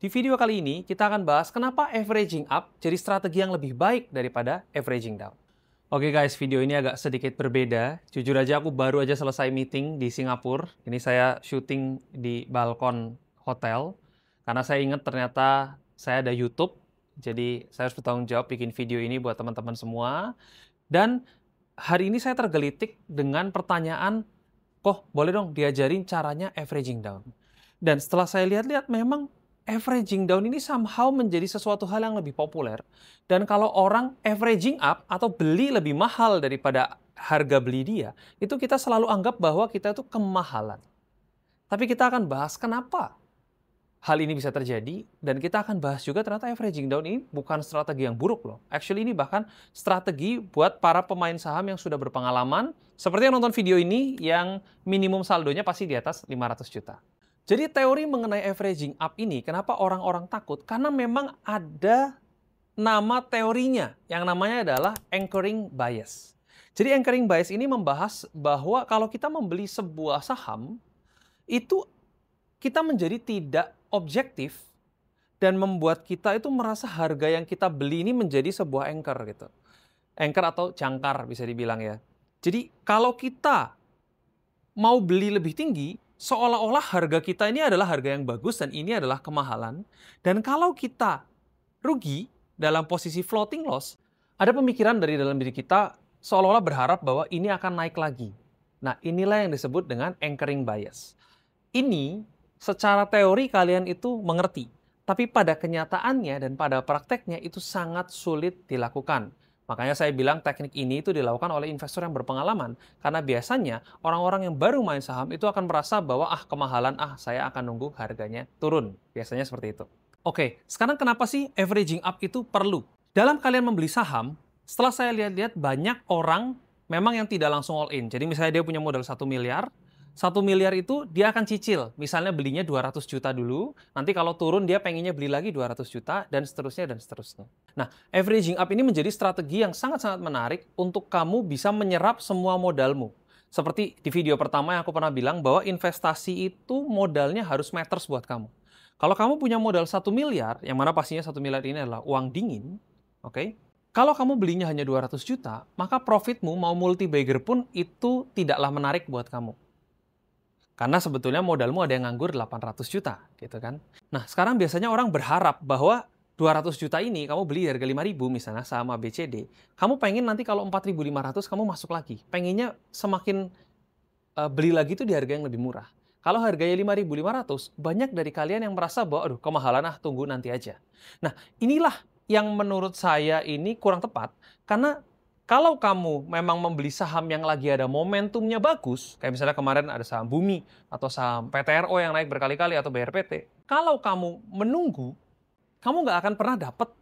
Di video kali ini, kita akan bahas kenapa averaging up jadi strategi yang lebih baik daripada averaging down. Oke guys, video ini agak sedikit berbeda. Jujur aja aku baru aja selesai meeting di Singapura. Ini saya syuting di balkon hotel. Karena saya ingat ternyata saya ada YouTube. Jadi saya harus bertanggung jawab bikin video ini buat teman-teman semua. Dan hari ini saya tergelitik dengan pertanyaan, kok boleh dong diajarin caranya averaging down. Dan setelah saya lihat-lihat memang averaging down ini somehow menjadi sesuatu hal yang lebih populer. Dan kalau orang averaging up atau beli lebih mahal daripada harga beli dia, itu kita selalu anggap bahwa kita itu kemahalan. Tapi kita akan bahas kenapa hal ini bisa terjadi, dan kita akan bahas juga ternyata averaging down ini bukan strategi yang buruk loh. Actually ini bahkan strategi buat para pemain saham yang sudah berpengalaman, seperti yang nonton video ini yang minimum saldonya pasti di atas 500 juta. Jadi teori mengenai averaging up ini, kenapa orang-orang takut? Karena memang ada nama teorinya, yang namanya adalah anchoring bias. Jadi anchoring bias ini membahas bahwa kalau kita membeli sebuah saham, itu kita menjadi tidak objektif dan membuat kita itu merasa harga yang kita beli ini menjadi sebuah anchor gitu. Anchor atau jangkar bisa dibilang ya. Jadi kalau kita mau beli lebih tinggi, seolah-olah harga kita ini adalah harga yang bagus dan ini adalah kemahalan. Dan kalau kita rugi dalam posisi floating loss, ada pemikiran dari dalam diri kita seolah-olah berharap bahwa ini akan naik lagi. Nah, inilah yang disebut dengan anchoring bias. Ini secara teori kalian itu mengerti, tapi pada kenyataannya dan pada prakteknya itu sangat sulit dilakukan. Makanya saya bilang teknik ini itu dilakukan oleh investor yang berpengalaman. Karena biasanya orang-orang yang baru main saham itu akan merasa bahwa kemahalan, saya akan nunggu harganya turun. Biasanya seperti itu. Oke, sekarang kenapa sih averaging up itu perlu? Dalam kalian membeli saham, setelah saya lihat-lihat banyak orang memang yang tidak langsung all in. Jadi misalnya dia punya modal 1 miliar, 1 miliar itu dia akan cicil. Misalnya belinya 200 juta dulu, nanti kalau turun dia pengennya beli lagi 200 juta, dan seterusnya dan seterusnya. Nah, averaging up ini menjadi strategi yang sangat-sangat menarik untuk kamu bisa menyerap semua modalmu. Seperti di video pertama yang aku pernah bilang bahwa investasi itu modalnya harus matters buat kamu. Kalau kamu punya modal 1 miliar, yang mana pastinya 1 miliar ini adalah uang dingin, oke? Kalau kamu belinya hanya 200 juta, maka profitmu mau multi-bagger pun itu tidaklah menarik buat kamu. Karena sebetulnya modalmu ada yang nganggur 800 juta, gitu kan. Nah, sekarang biasanya orang berharap bahwa 200 juta ini kamu beli harga 5.000 misalnya saham ABCD, kamu pengen nanti kalau 4.500 kamu masuk lagi. Pengennya semakin beli lagi itu di harga yang lebih murah. Kalau harganya 5.500, banyak dari kalian yang merasa bahwa aduh kemahalan tunggu nanti aja. Nah, inilah yang menurut saya ini kurang tepat, karena kalau kamu memang membeli saham yang lagi ada momentumnya bagus, kayak misalnya kemarin ada saham Bumi, atau saham PTRO yang naik berkali-kali, atau BRPT, kalau kamu menunggu, kamu nggak akan pernah dapat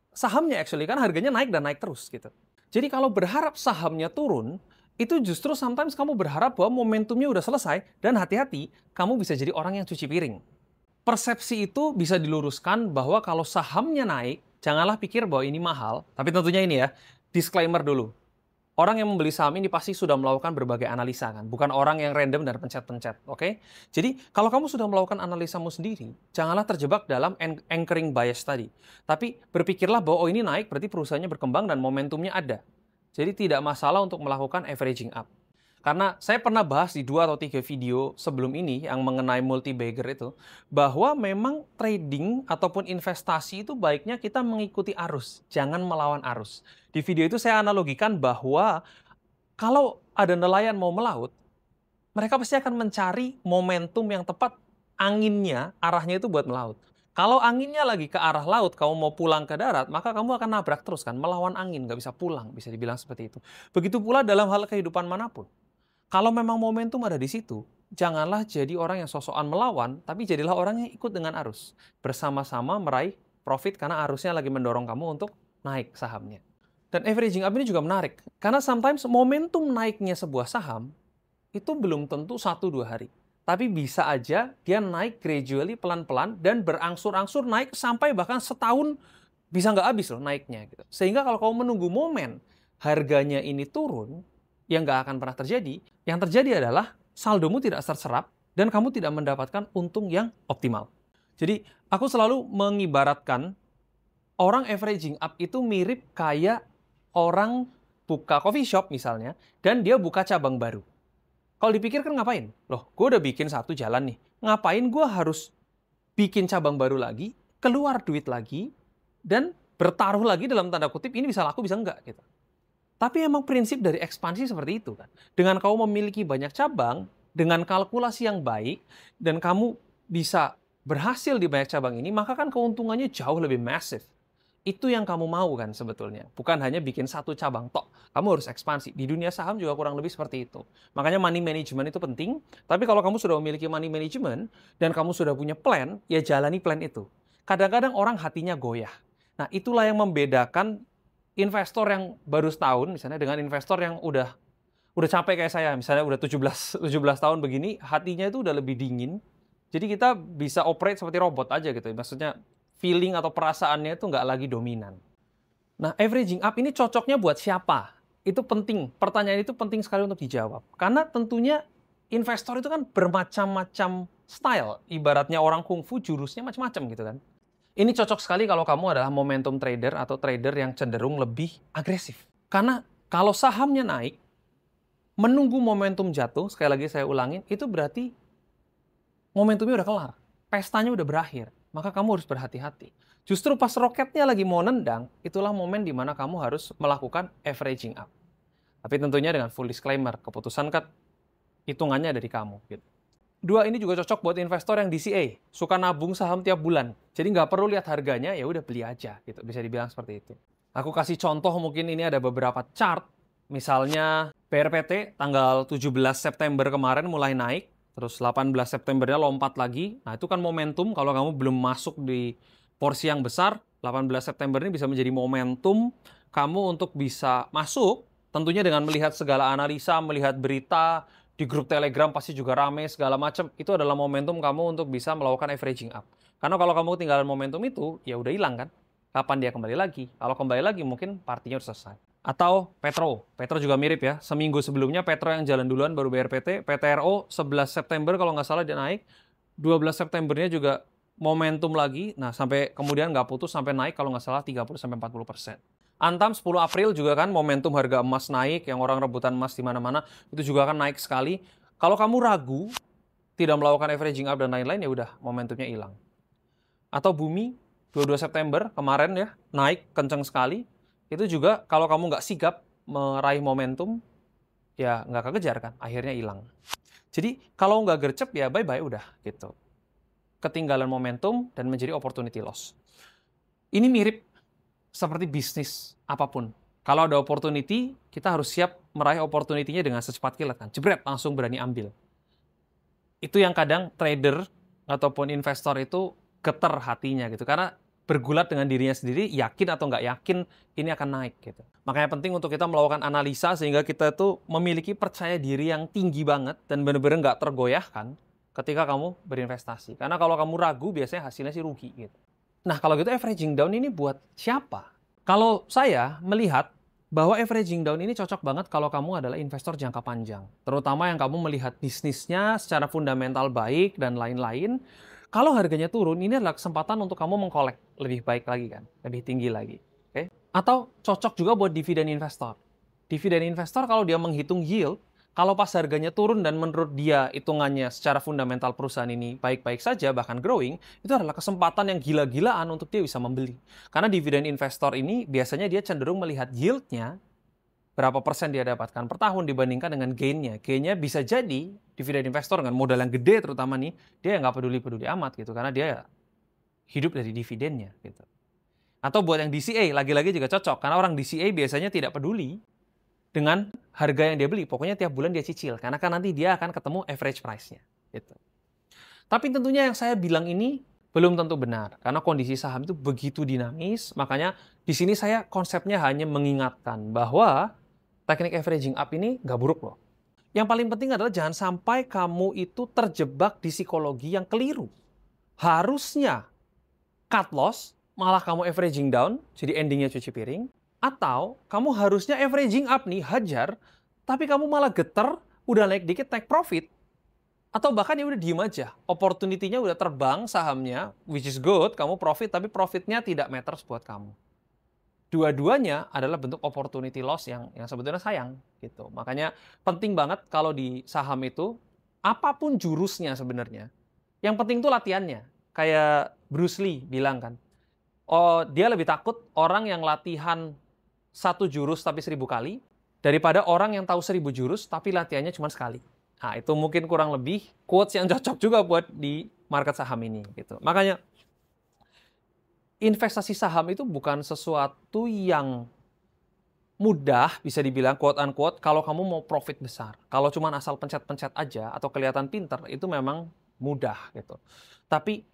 sahamnya actually, kan harganya naik dan naik terus gitu. Jadi kalau berharap sahamnya turun, itu justru sometimes kamu berharap bahwa momentumnya udah selesai, dan hati-hati, kamu bisa jadi orang yang cuci piring. Persepsi itu bisa diluruskan bahwa kalau sahamnya naik, janganlah pikir bahwa ini mahal, tapi tentunya ini ya, disclaimer dulu. Orang yang membeli saham ini pasti sudah melakukan berbagai analisa kan, bukan orang yang random dan pencet-pencet, oke? Jadi, kalau kamu sudah melakukan analisamu sendiri, janganlah terjebak dalam anchoring bias tadi. Tapi berpikirlah bahwa ini naik berarti perusahaannya berkembang dan momentumnya ada. Jadi tidak masalah untuk melakukan averaging up. Karena saya pernah bahas di 2 atau 3 video sebelum ini yang mengenai multi-bagger itu, bahwa memang trading ataupun investasi itu baiknya kita mengikuti arus, jangan melawan arus. Di video itu saya analogikan bahwa kalau ada nelayan mau melaut, mereka pasti akan mencari momentum yang tepat, anginnya, arahnya itu buat melaut. Kalau anginnya lagi ke arah laut, kamu mau pulang ke darat, maka kamu akan nabrak terus kan, melawan angin, nggak bisa pulang, bisa dibilang seperti itu. Begitu pula dalam hal kehidupan manapun. Kalau memang momentum ada di situ, janganlah jadi orang yang sosokan melawan, tapi jadilah orang yang ikut dengan arus. Bersama-sama meraih profit karena arusnya lagi mendorong kamu untuk naik sahamnya. Dan averaging up ini juga menarik, karena sometimes momentum naiknya sebuah saham itu belum tentu 1-2 hari. Tapi bisa aja dia naik gradually, pelan-pelan, dan berangsur-angsur naik sampai bahkan setahun bisa nggak habis loh naiknya. Gitu. Sehingga kalau kamu menunggu momen harganya ini turun, yang nggak akan pernah terjadi. Yang terjadi adalah saldomu tidak terserap dan kamu tidak mendapatkan untung yang optimal. Jadi Aku selalu mengibaratkan orang averaging up itu mirip kayak orang buka coffee shop misalnya, dan dia buka cabang baru. Kalau dipikir kan ngapain? Loh, gue udah bikin satu jalan nih. Ngapain gue harus bikin cabang baru lagi, keluar duit lagi, dan bertaruh lagi dalam tanda kutip, ini bisa laku, bisa enggak. Gitu. Tapi emang prinsip dari ekspansi seperti itu kan. Dengan kamu memiliki banyak cabang, dengan kalkulasi yang baik, dan kamu bisa berhasil di banyak cabang ini, maka kan keuntungannya jauh lebih masif. Itu yang kamu mau kan sebetulnya. Bukan hanya bikin satu cabang tok. Kamu harus ekspansi. Di dunia saham juga kurang lebih seperti itu. Makanya money management itu penting. Tapi kalau kamu sudah memiliki money management dan kamu sudah punya plan, ya jalani plan itu. Kadang-kadang orang hatinya goyah. Nah, itulah yang membedakan investor yang baru setahun misalnya dengan investor yang udah capek kayak saya. Misalnya udah 17 tahun begini, hatinya itu udah lebih dingin. Jadi kita bisa operate seperti robot aja gitu. Maksudnya feeling atau perasaannya itu nggak lagi dominan. Nah, averaging up ini cocoknya buat siapa? Itu penting. Pertanyaan itu penting sekali untuk dijawab. Karena tentunya investor itu kan bermacam-macam style. Ibaratnya orang kungfu, jurusnya macam-macam gitu kan. Ini cocok sekali kalau kamu adalah momentum trader atau trader yang cenderung lebih agresif. Karena kalau sahamnya naik, menunggu momentum jatuh, sekali lagi saya ulangin, itu berarti momentumnya udah kelar. Pestanya udah berakhir. Maka kamu harus berhati-hati. Justru pas roketnya lagi mau nendang, itulah momen di mana kamu harus melakukan averaging up. Tapi tentunya dengan full disclaimer, keputusan kan hitungannya dari kamu. Gitu. Dua, ini juga cocok buat investor yang DCA, suka nabung saham tiap bulan. Jadi nggak perlu lihat harganya, ya udah beli aja. Gitu. Bisa dibilang seperti itu. Aku kasih contoh, mungkin ini ada beberapa chart. Misalnya BRPT tanggal 17 September kemarin mulai naik. Terus 18 Septembernya lompat lagi. Nah, itu kan momentum. Kalau kamu belum masuk di porsi yang besar, 18 September ini bisa menjadi momentum kamu untuk bisa masuk. Tentunya dengan melihat segala analisa, melihat berita, di grup Telegram pasti juga rame, segala macam. Itu adalah momentum kamu untuk bisa melakukan averaging up. Karena kalau kamu ketinggalan momentum itu, ya udah hilang kan. Kapan dia kembali lagi? Kalau kembali lagi, mungkin partinya udah selesai. Atau Petro. Petro juga mirip ya. Seminggu sebelumnya Petro yang jalan duluan baru BRPT. PTRO 11 September kalau nggak salah dia naik. 12 Septembernya juga momentum lagi. Nah, sampai kemudian nggak putus sampai naik kalau nggak salah 30-40%. Antam 10 April juga kan momentum harga emas naik. Yang orang rebutan emas di mana-mana. Itu juga kan naik sekali. Kalau kamu ragu, tidak melakukan averaging up dan lain-lain, ya udah momentumnya hilang. Atau Bumi 22 September kemarin ya naik kencang sekali. Itu juga kalau kamu nggak sigap meraih momentum, ya nggak kekejar kan, akhirnya hilang. Jadi kalau nggak gercep ya bye-bye udah gitu. Ketinggalan momentum dan menjadi opportunity loss. Ini mirip seperti bisnis apapun. Kalau ada opportunity, kita harus siap meraih opportunity-nya dengan secepat kilat kan. Jebret, langsung berani ambil. Itu yang kadang trader ataupun investor itu geter hatinya gitu. Karena bergulat dengan dirinya sendiri, yakin atau nggak yakin ini akan naik gitu. Makanya penting untuk kita melakukan analisa sehingga kita tuh memiliki percaya diri yang tinggi banget dan benar-benar nggak tergoyahkan ketika kamu berinvestasi. Karena kalau kamu ragu biasanya hasilnya sih rugi gitu. Nah, kalau gitu averaging down ini buat siapa? Kalau saya melihat bahwa averaging down ini cocok banget kalau kamu adalah investor jangka panjang. Terutama yang kamu melihat bisnisnya secara fundamental baik dan lain-lain. Kalau harganya turun, ini adalah kesempatan untuk kamu mengkolek lebih baik lagi kan, lebih tinggi lagi. Okay? Atau cocok juga buat dividen investor. Dividen investor kalau dia menghitung yield, kalau pas harganya turun dan menurut dia hitungannya secara fundamental perusahaan ini baik-baik saja, bahkan growing, itu adalah kesempatan yang gila-gilaan untuk dia bisa membeli. Karena dividen investor ini biasanya dia cenderung melihat yield-nya, berapa persen dia dapatkan per tahun dibandingkan dengan gain-nya. Gain-nya bisa jadi dividen investor dengan modal yang gede terutama nih, dia nggak peduli-peduli amat gitu, karena dia hidup dari dividennya gitu. Atau buat yang DCA, lagi-lagi juga cocok, karena orang DCA biasanya tidak peduli dengan harga yang dia beli, pokoknya tiap bulan dia cicil, karena kan nanti dia akan ketemu average price-nya. Gitu. Tapi tentunya yang saya bilang ini belum tentu benar, karena kondisi saham itu begitu dinamis, makanya di sini saya konsepnya hanya mengingatkan bahwa teknik averaging up ini nggak buruk loh. Yang paling penting adalah jangan sampai kamu itu terjebak di psikologi yang keliru. Harusnya cut loss, malah kamu averaging down, jadi endingnya cuci piring. Atau kamu harusnya averaging up nih, hajar, tapi kamu malah geter, udah naik dikit, take profit. Atau bahkan ya udah diem aja, opportunity-nya udah terbang sahamnya, which is good, kamu profit, tapi profitnya tidak matters buat kamu. Dua-duanya adalah bentuk opportunity loss yang sebetulnya sayang gitu. Makanya penting banget kalau di saham itu apapun jurusnya sebenarnya. Yang penting tuh latihannya. Kayak Bruce Lee bilang kan, oh dia lebih takut orang yang latihan 1 jurus tapi 1000 kali daripada orang yang tahu 1000 jurus tapi latihannya cuma sekali. Nah, itu mungkin kurang lebih quotes yang cocok juga buat di market saham ini gitu. Makanya investasi saham itu bukan sesuatu yang mudah, bisa dibilang quote unquote, kalau kamu mau profit besar. Kalau cuma asal pencet-pencet aja atau kelihatan pinter, itu memang mudah gitu. Tapi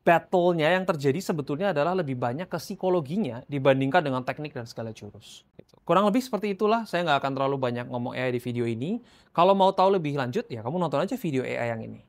battle-nya yang terjadi sebetulnya adalah lebih banyak ke psikologinya dibandingkan dengan teknik dan segala jurus. Gitu. Kurang lebih seperti itulah, saya nggak akan terlalu banyak ngomong AI di video ini. Kalau mau tahu lebih lanjut, ya kamu nonton aja video AI yang ini.